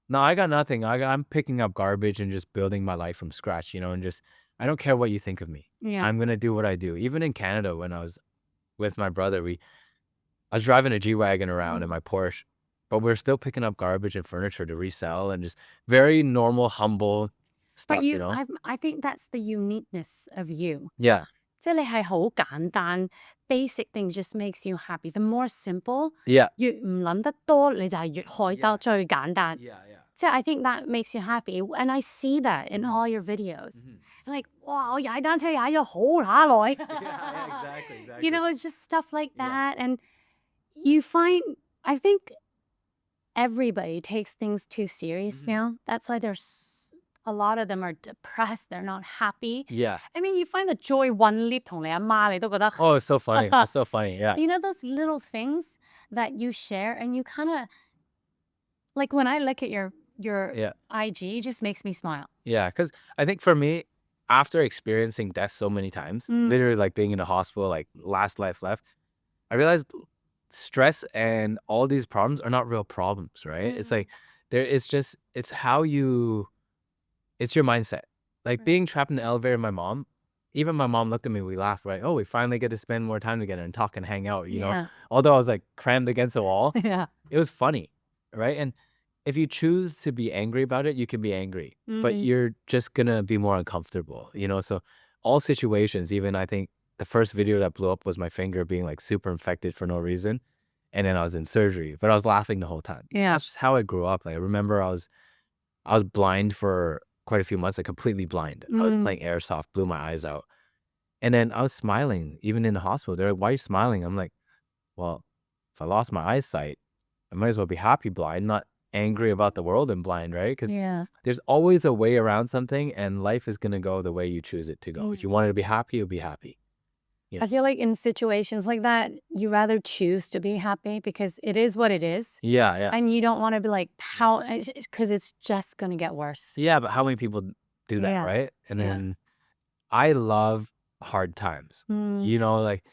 no, I got nothing. I'm picking up garbage and just building my life from scratch, you know, and just, I don't care what you think of me. Yeah. I'm going to do what I do. Even in Canada, when I was with my brother, I was driving a G-Wagon around in my Porsche, but we're still picking up garbage and furniture to resell and just very normal, humble stuff, But you know? I think that's the uniqueness of you. Yeah. 即係你係好簡單 basic things just makes you happy. The more simple, Yeah. 越唔諗得多，你就係越可以得最簡單。Yeah. 即係 I think that makes you happy. And I see that in all your videos. Like, 哇，我踩單車踩咗好乸耐。Yeah, exactly. You know, it's just stuff like that. And you find, I think everybody takes things too serious now. That's why there's a lot of them are depressed. They're not happy. Yeah. I mean, you find the joy one leap 同你阿媽你都覺得 Oh, it's so funny. It's so funny. Yeah. You know those little things that you share and you kind of like when I look at your IG, it just makes me smile. Yeah, because I think for me, after experiencing death so many times, literally like being in a hospital, like last life left, I realized stress and all these problems are not real problems, right? It's like it's how it's your mindset. Like being trapped in the elevator with my mom, even my mom looked at me, we laughed, right? Oh, we finally get to spend more time together and talk and hang out, you know? Although I was like crammed against the wall, it was funny, right? And if you choose to be angry about it, you can be angry, but you're just gonna be more uncomfortable, you know? So all situations, even I think the first video that blew up was my finger being like super infected for no reason. And then I was in surgery, but I was laughing the whole time. Yeah. That's just how I grew up. Like I remember I was blind for quite a few months, like completely blind. I was playing airsoft, blew my eyes out. And then I was smiling, even in the hospital. They're like, why are you smiling? I'm like, well, if I lost my eyesight, I might as well be happy blind, not angry about the world and blind, right? Because there's always a way around something and life is going to go the way you choose it to go. If you wanted to be happy, you'll be happy. Yeah. I feel like in situations like that, you rather choose to be happy because it is what it is. Yeah. And you don't want to be like, how, because it's just going to get worse. Yeah, but how many people do that, right? And then I love hard times. You know, like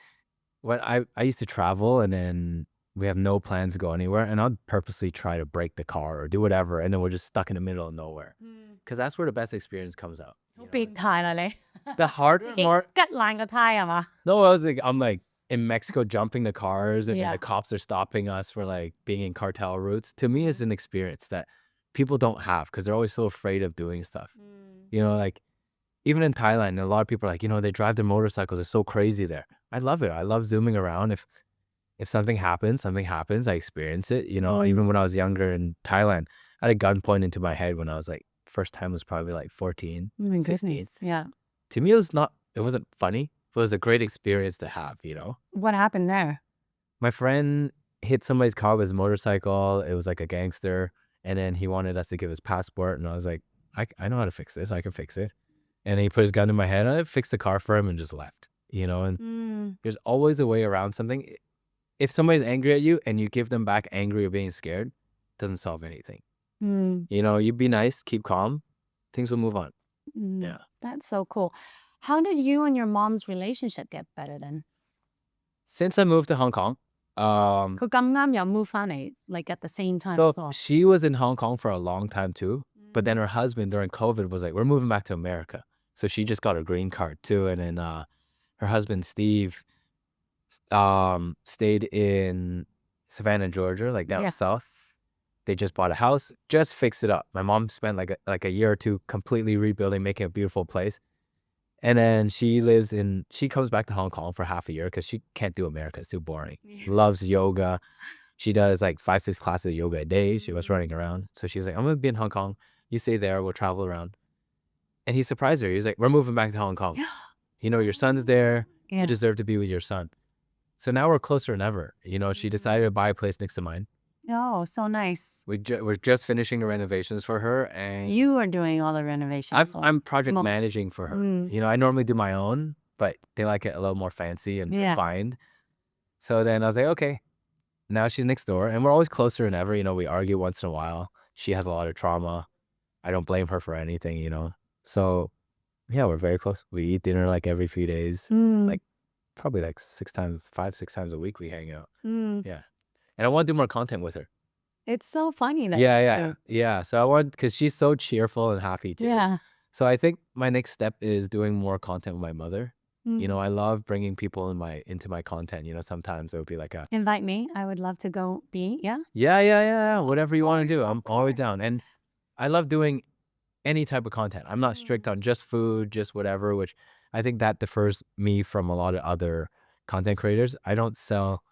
when I used to travel and then we have no plans to go anywhere, and I'll purposely try to break the car or do whatever, and then we're just stuck in the middle of nowhere. Because that's where the best experience comes out. 好變態啦你 The harder part, 吉爛個胎係嘛 no, I'm like in Mexico jumping the cars, and Yeah. the cops are stopping us for like being in cartel routes. To me, it's an experience that people don't have because they're always so afraid of doing stuff. You know, like even in Thailand, a lot of people are like, you know, they drive their motorcycles. It's so crazy there. I love it. I love zooming around. If something happens, I experience it. You know, even when I was younger in Thailand, I had a gun pointed into my head when I was like, first time was probably like 14, Oh my 16. goodness. Yeah. To me, it wasn't funny, but it was a great experience to have, you know? What happened there? My friend hit somebody's car with his motorcycle. It was like a gangster. And then he wanted us to give his passport. And I was like, I know how to fix this. I can fix it. And he put his gun in my head. And I fixed the car for him and just left, you know? And there's always a way around something. If somebody's angry at you and you give them back angry or being scared, it doesn't solve anything. You know, you be nice, keep calm, things will move on. Yeah. That's so cool. How did you and your mom's relationship get better then? Since I moved to Hong Kong, 佢咁啱又 move 返嚟 like at the same time as so well. she was in Hong Kong for a long time too. But then her husband during COVID was like, we're moving back to America. So she just got a green card too. And then her husband, Steve, stayed in Savannah, Georgia, like down Yeah. south. They just bought a house, just fixed it up. My mom spent like a year or two completely rebuilding, making a beautiful place. And then she comes back to Hong Kong for half a year because she can't do America. It's too boring. Loves yoga. She does like 5-6 classes of yoga a day. She was running around. So she's like, I'm going to be in Hong Kong. You stay there. We'll travel around. And he surprised her. He's like, we're moving back to Hong Kong. You know, your son's there. Yeah. You deserve to be with your son. So now we're closer than ever. You know, she decided to buy a place next to mine. Oh, so nice. We're just finishing the renovations for her. And You are doing all the renovations. I'm project managing for her. You know, I normally do my own, but they like it a little more fancy and refined. So then I was like, okay, now she's next door. And we're always closer than ever. You know, we argue once in a while. She has a lot of trauma. I don't blame her for anything, you know. So yeah, we're very close. We eat dinner like every few days. Like probably like 5-6 times a week we hang out. Yeah. And I want to do more content with her. It's so funny that Yeah. So I want, because she's so cheerful and happy too. Yeah. So I think my next step is doing more content with my mother. You know, I love bringing people into my content. You know, sometimes it would be like Invite me. I would love to go be. Yeah. Yeah. Whatever you want to do, I'm always down. And I love doing any type of content. I'm not strict on just food, just whatever, which I think that differs me from a lot of other content creators. I don't sell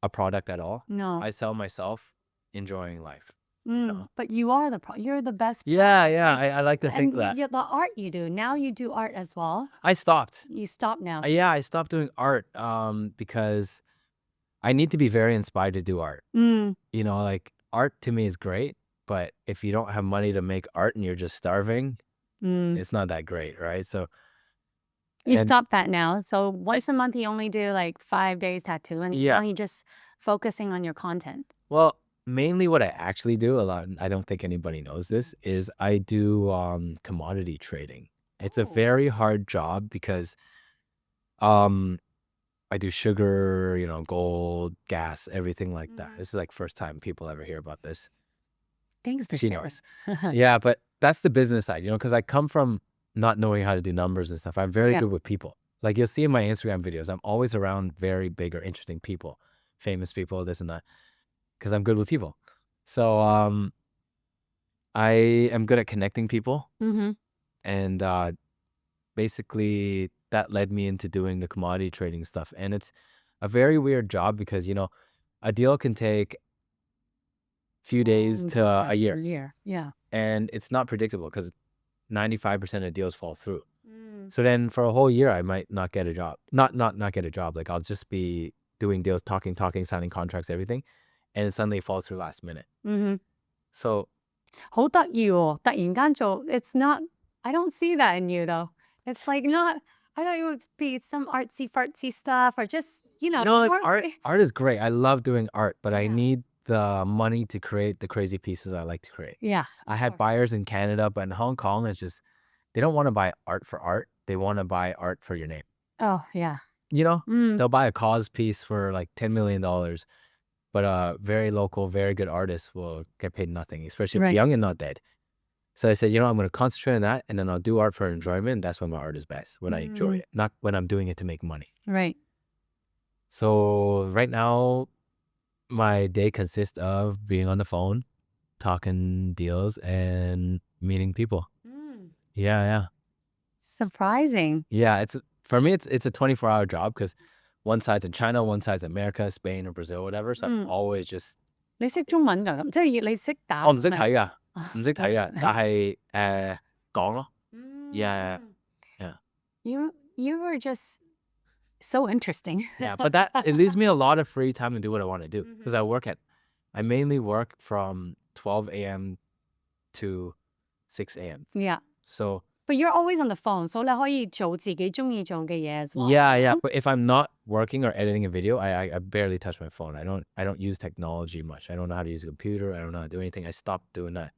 a product at all. No. I sell myself enjoying life. But you are you're the best. Yeah. I like to think And that. the art you do. Now you do art as well. I stopped. You stop now. I stopped doing art because I need to be very inspired to do art. You know, like art to me is great, but if you don't have money to make art and you're just starving, it's not that great, right? So You stop that now. So once a month you only do like 5 days tattoo and now you're just focusing on your content. Well, mainly what I actually do a lot, and I don't think anybody knows this, is I do commodity trading. It's a very hard job because I do sugar, you know, gold, gas, everything like that. This is like first time people ever hear about this. Thanks for She sharing. knows. Yeah, but that's the business side, you know, because I come from not knowing how to do numbers and stuff. I'm very good with people. Like you'll see in my Instagram videos, I'm always around very big or interesting people, famous people, this and that, because I'm good with people. So I am good at connecting people. And basically that led me into doing the commodity trading stuff. And it's a very weird job because, you know, a deal can take few days to a year. Yeah. And it's not predictable because 95% of deals fall through. So then for a whole year, I might not get a job. Not get a job. Like I'll just be doing deals, talking, signing contracts, everything. And it suddenly falls through last minute. So 好得意喎，突然間做 it's not I don't see that in you though. It's like not I thought it would be some artsy fartsy stuff or just, you know. no, like more- art is great. I love doing art, but I need the money to create the crazy pieces I like to create. Yeah. I had buyers in Canada, but in Hong Kong, it's just, they don't want to buy art for art. They want to buy art for your name. Oh, yeah. they'll buy a cause piece for like $10 million, but a very local, very good artist will get paid nothing, especially if Right. young and not dead. So I said, I'm going to concentrate on that, and then I'll do art for enjoyment. That's when my art is best, when I enjoy it, not when I'm doing it to make money. Right. So right now, my day consists of being on the phone, talking deals, and meeting people. Yeah. Surprising. Yeah, for me, it's a 24-hour job because one side's in China, one side's America, Spain, or Brazil, whatever. So I'm always just... 你識中文㗎咁，即係你識打。我唔識睇㗎，唔識睇㗎，但係講咯。Yeah. You were just so interesting. Yeah, but it leaves me a lot of free time to do what I want to do because I mainly work from 12 a.m. to 6 a.m. Yeah. So... But you're always on the phone, so 你可以做自己中意做嘅嘢 as well. Yeah. But if I'm not working or editing a video, I barely touch my phone. I don't use technology much. I don't know how to use a computer. I don't know how to do anything. I stopped doing that,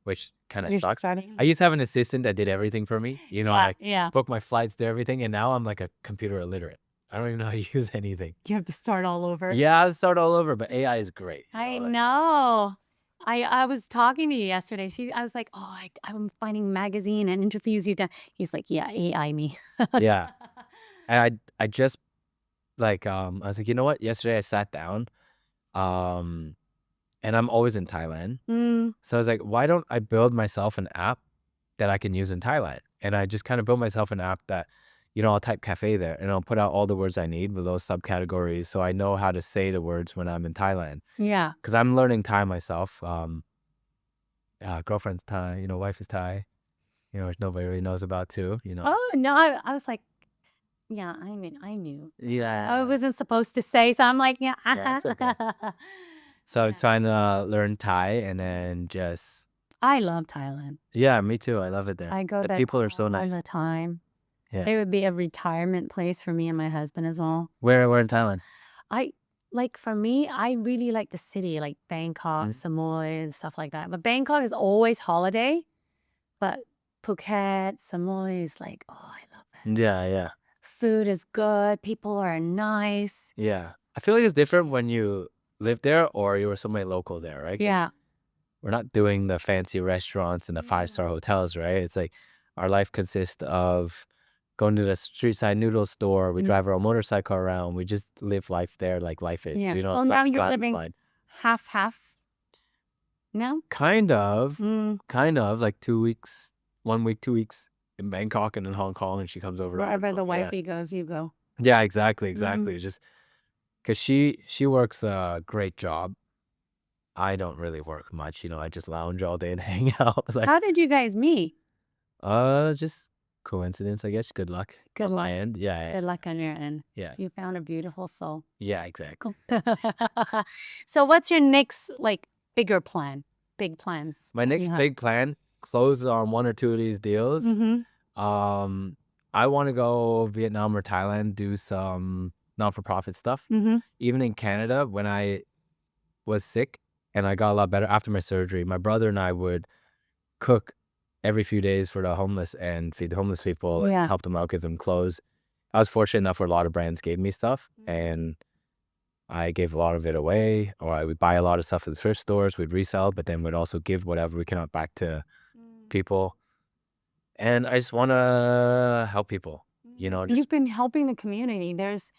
which kind of sucks. I used to have an assistant that did everything for me. I book my flights to everything, and now I'm like a computer illiterate. I don't even know how to use anything. You have to start all over. Yeah, I start all over, but AI is great. I know. I was talking to you yesterday. I was like, I'm finding magazine and interviews you've done. He's like, yeah, AI me. Yeah. And I just like, I was like, you know what? Yesterday I sat down, and I'm always in Thailand. So I was like, why don't I build myself an app that I can use in Thailand? And I just kind of built myself an app that, I'll type cafe there and I'll put out all the words I need with those subcategories. So I know how to say the words when I'm in Thailand. Yeah. Because I'm learning Thai myself. Girlfriend's Thai, wife is Thai, which nobody really knows about too, Oh, no, I was like, yeah, I knew. Yeah. I wasn't supposed to say, so I'm like, yeah. It's okay. So I'm trying to learn Thai and then just... I love Thailand. Yeah, me too. I love it there. I go the there people are so all nice. the time. Yeah. It would be a retirement place for me and my husband as well. Where in Thailand? For me, I really like the city, like Bangkok, Samui, and stuff like that. But Bangkok is always holiday. But Phuket, Samui is like, I love that. Yeah. Food is good. People are nice. Yeah. I feel like it's different when you live there or you were somebody local there, right? Yeah. We're not doing the fancy restaurants and the 5-star hotels, right? It's like our life consists of going to the street side noodle store. We drive our motorcycle around. We just live life there like life is. Yeah. So now you're living half now? Kind of. Like 2 weeks, 1 week, 2 weeks in Bangkok and in Hong Kong, and she comes over. Wherever the wifey goes, you go. Yeah, exactly. Just because she works a great job. I don't really work much. I just lounge all day and hang out. How did you guys meet? Just coincidence, I guess. Good luck. Good on luck. my end. Yeah. Good luck on your end. Yeah. You found a beautiful soul. Yeah, exactly. So what's your next bigger plan? Big plans? My next big plan, close on 1 or 2 of these deals. I want to go Vietnam or Thailand, do some non-for-profit stuff. Even in Canada, when I was sick and I got a lot better after my surgery, my brother and I would cook every few days for the homeless and feed the homeless people and help them out, give them clothes. I was fortunate enough where a lot of brands gave me stuff and I gave a lot of it away, or I would buy a lot of stuff at the thrift stores, we'd resell, but then we'd also give whatever we can back to people. And I just want to help people, You've been helping the community. There's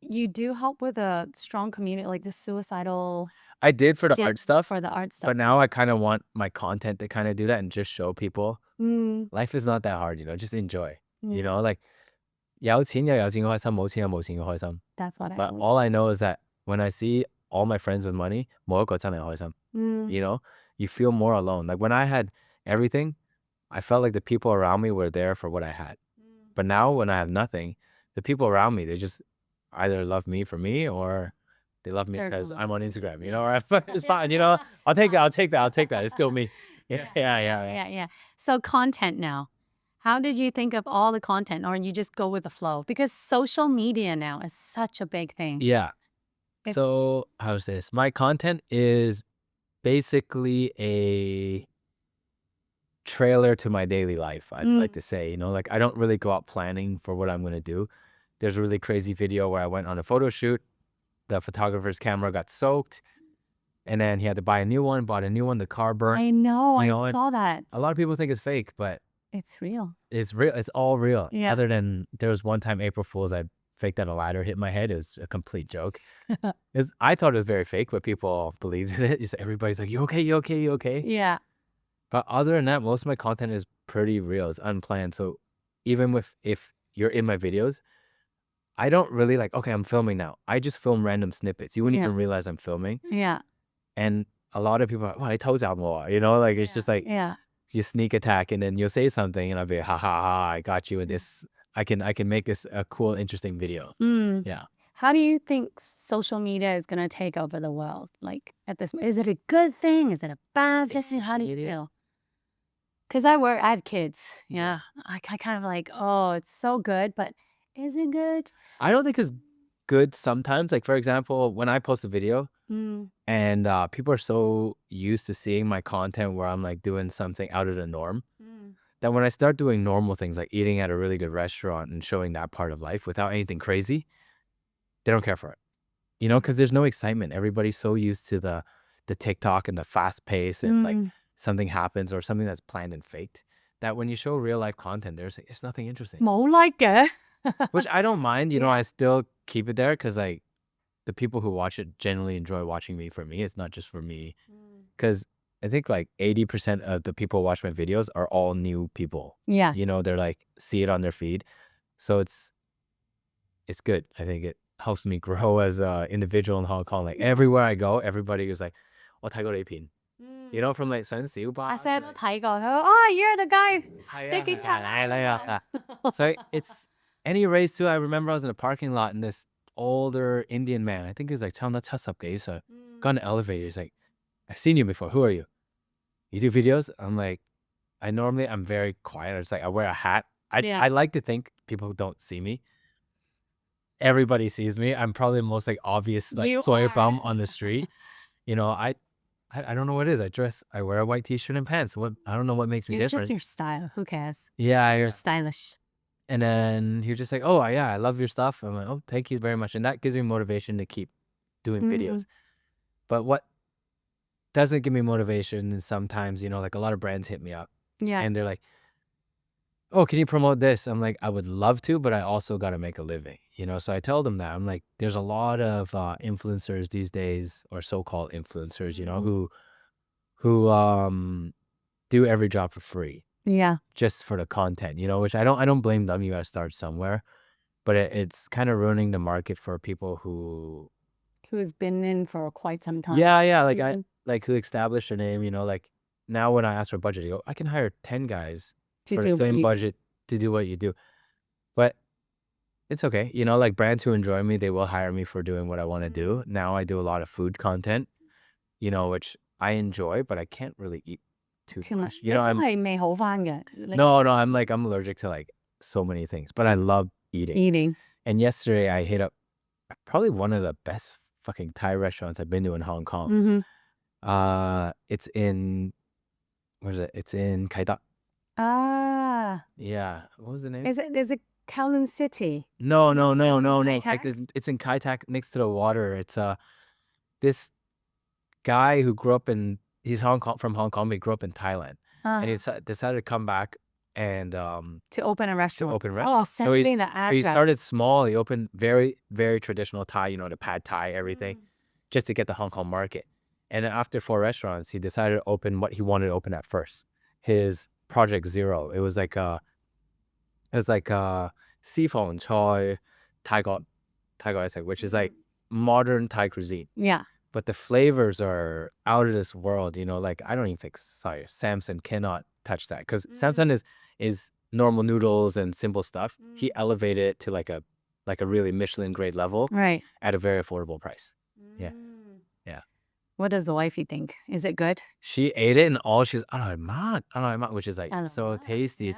you do help with a strong community, like the suicidal. I did for the art stuff. For the art stuff. But now I kind of want my content to kind of do that and just show people life is not that hard, just enjoy. Like 有錢又有錢嘅開心，冇錢又冇錢嘅開心。 That's what I But always all I know is that when I see all my friends with money, 冇一個真係開心。You feel more alone. Like when I had everything, I felt like the people around me were there for what I had. But now when I have nothing, the people around me, they just either love me for me or they love me because I'm on Instagram, or it's fine, I'll take that. It's still me. Yeah. So content now. How did you think of all the content, or you just go with the flow? Because social media now is such a big thing. Yeah. So how's this? My content is basically a trailer to my daily life, I'd like to say. Like I don't really go out planning for what I'm going to do. There's a really crazy video where I went on a photo shoot. The photographer's camera got soaked. And then he had to buy a new one, bought a new one. The car burned. I know. You I know, saw that. A lot of people think it's fake, but It's real. it's real. It's all real. Yeah. Other than there was one time April Fool's, I faked that a ladder hit my head. It was a complete joke. I thought it was very fake, but people believed in it. Everybody's like, you okay? You okay? You okay? Yeah. But other than that, most of my content is pretty real. It's unplanned. So even if you're in my videos, I don't really like, okay, I'm filming now. I just film random snippets. You wouldn't Yeah. even realize I'm filming. Yeah. And a lot of people are like, well, I told you more. You know, like it's just like Yeah. you sneak attack and then you'll say something and I'll be ha ha ha, I got you in this. I can make this a cool, interesting video. Yeah. How do you think social media is going to take over the world? Like at this, is it a good thing? Is it a bad thing? How do you feel? Because I have kids. Yeah. I kind of like, oh, it's so good, but is it good? I don't think it's good sometimes. Like, for example, when I post a video and people are so used to seeing my content where I'm like doing something out of the norm, that when I start doing normal things like eating at a really good restaurant and showing that part of life without anything crazy, they don't care for it. You know, because there's no excitement. Everybody's so used to the TikTok and the fast pace and like something happens or something that's planned and faked, that when you show real life content, it's nothing interesting.冇like嘅. Which I don't mind. You know, I still keep it there because like the people who watch it generally enjoy watching me for me. It's not just for me. Because I think like 80% of the people who watch my videos are all new people. Yeah. You know, they're like, see it on their feed. So it's good. I think it helps me grow as an individual in Hong Kong. Like everywhere I go, everybody is like, 我睇過你片. You know, from like 上小巴. I said 都睇過. Oh, you're the guy. 係啊. So it's any race too. I remember I was in a parking lot and this older Indian man, I think he was like 差唔多70幾歲, got in an elevator. He's like, I've seen you before. Who are you? You do videos? I'm like, I'm very quiet. It's like I wear a hat. I like to think people don't see me. Everybody sees me. I'm probably the most like obvious like soy bum on the street. You know, I don't know what it is. I wear a white t-shirt and pants. I don't know what makes me different. It's just your style. Who cares? Yeah, You're stylish. And then he was just like, oh yeah, I love your stuff. I'm like, oh, thank you very much. And that gives me motivation to keep doing videos. But what doesn't give me motivation is sometimes, you know, like a lot of brands hit me up. Yeah. And they're like, oh, can you promote this? I'm like, I would love to, but I also got to make a living, you know? So I tell them that. I'm like, there's a lot of influencers these days, or so-called influencers, you know, who do every job for free. Yeah. Just for the content, you know, which I don't blame them. You got to start somewhere. But it's kind of ruining the market for people who's been in for quite some time. Yeah. Like who established their name, you know, like now when I ask for a budget, you go, I can hire 10 guys for the same budget to do what you do. But it's okay. You know, like brands who enjoy me, they will hire me for doing what I want to do. Now I do a lot of food content, you know, which I enjoy, but I can't really eat too much. You know, I'm allergic to like so many things, but I love eating. And yesterday I hit up probably one of the best fucking Thai restaurants I've been to in Hong Kong. It's in, where is it? It's in Kai Tak. Yeah. What was the name? Is it Kowloon City? No. Like, it's in Kai Tak next to the water. It's this guy who grew up he's from Hong Kong, but he grew up in Thailand. And he decided to come back and to open a restaurant. Oh, send me the address. So he started small. He opened very, very traditional Thai, you know, the pad Thai, everything, just to get the Hong Kong market. And then after 4 restaurants, he decided to open what he wanted to open at first. His Project Zero. It was like seafood choy Thai, which is like modern Thai cuisine. Yeah. But the flavors are out of this world, you know, like I don't even think, Samson cannot touch that because Samson is normal noodles and simple stuff. He elevated it to like a really Michelin grade level, right, at a very affordable price. Yeah. What does the wifey think? Is it good? She ate it and all she's which is like so tasty.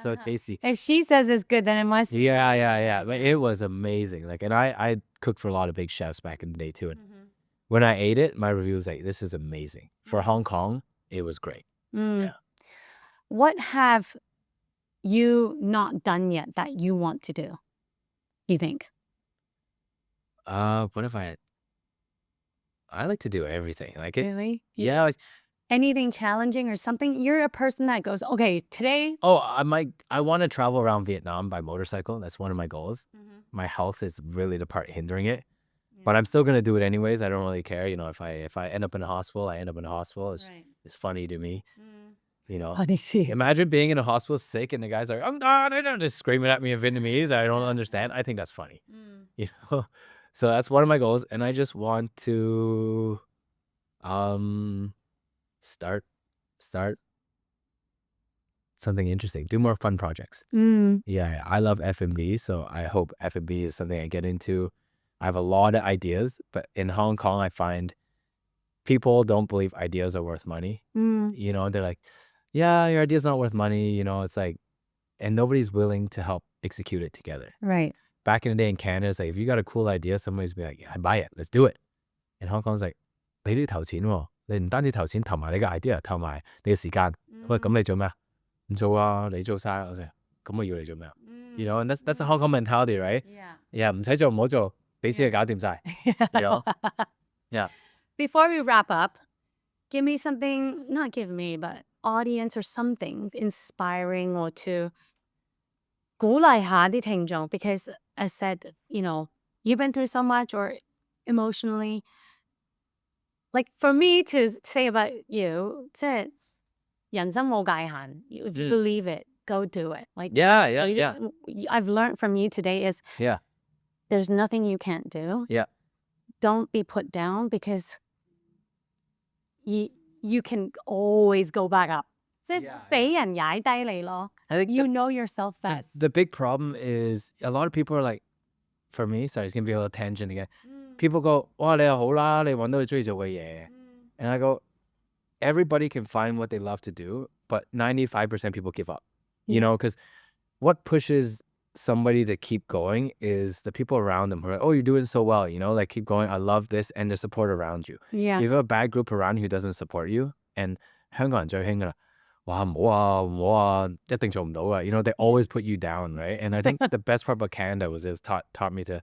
If she says it's good, then it must be. Yeah. But it was amazing. Like, and I cooked for a lot of big chefs back in the day too. And when I ate it, my review was like, this is amazing. For Hong Kong, it was great. Yeah. What have you not done yet that you want to do, you think? What if I like to do everything. Like it. Really? Yeah. Like, Anything challenging or something? You're a person that goes, okay, today. I want to travel around Vietnam by motorcycle. That's one of my goals. My health is really the part hindering it. But I'm still gonna do it anyways. I don't really care. If I end up in a hospital, I end up in a hospital. It's funny to me. Funny too. Imagine being in a hospital sick and the guy's like, "I'm not," and just screaming at me in Vietnamese. I don't understand. I think that's funny. So that's one of my goals, and I just want to start something interesting, do more fun projects. Yeah, I love F&B, so I hope F&B is something I get into. I have a lot of ideas, but in Hong Kong, I find people don't believe ideas are worth money. They're like, yeah, your idea's not worth money. It's like, and nobody's willing to help execute it together. Right. Back in the day in Canada, it's like, if you got a cool idea, somebody's be like, yeah, I buy it, let's do it. In Hong Kong, it's like, 你都要投錢喎，你唔單止投錢，投埋你嘅 idea，投埋你嘅時間。喂，咁你做咩啊？唔做啊，你做晒。我話咁我要你做咩啊？And that's the Hong Kong mentality, right? Yeah, 唔使做唔好做，俾錢就搞掂晒。Yeah. Before we wrap up, give me something, not give me, but audience or something inspiring or to 鼓勵下啲聽眾 because as said, you've been through so much or emotionally. Like for me to say about you, 即係人生冇界限. You believe it, go do it. Like Yeah. I've learned from you today is there's nothing you can't do. Yeah. Don't be put down because you can always go back up. 即係俾人踩低你咯. I think you know yourself best. The big problem is a lot of people are like, for me, sorry, it's going to be a little tangent again. People go, 哇，你又好啦，你揾到你中意做嘅嘢. And I go, everybody can find what they love to do, but 95% people give up. Because what pushes somebody to keep going is the people around them who are like, oh, you're doing so well, like keep going, I love this, and the support around you. Yeah. If you have a bad group around you who doesn't support you, and 香港人最興㗎啦，哇，唔好啊，一定做唔到啊. They always put you down, right? And I think the best part about Canada was it taught me to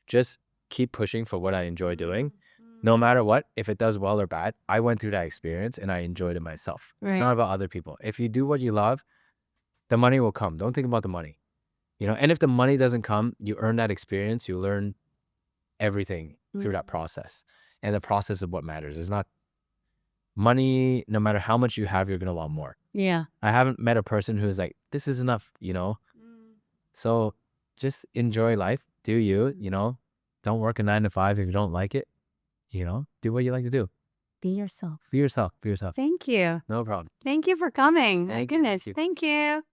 just keep pushing for what I enjoy doing. No matter what, if it does well or bad, I went through that experience and I enjoyed it myself. Right. It's not about other people. If you do what you love, the money will come. Don't think about the money. And if the money doesn't come, you earn that experience. You learn everything through that process. And the process is what matters. It's not money. No matter how much you have, you're going to want more. Yeah. I haven't met a person who's like, this is enough, So just enjoy life. Do you, Don't work a 9 to 5 if you don't like it. Do what you like to do. Be yourself. Be yourself. Be yourself. Thank you. No problem. Thank you for coming. My goodness. you. Thank you.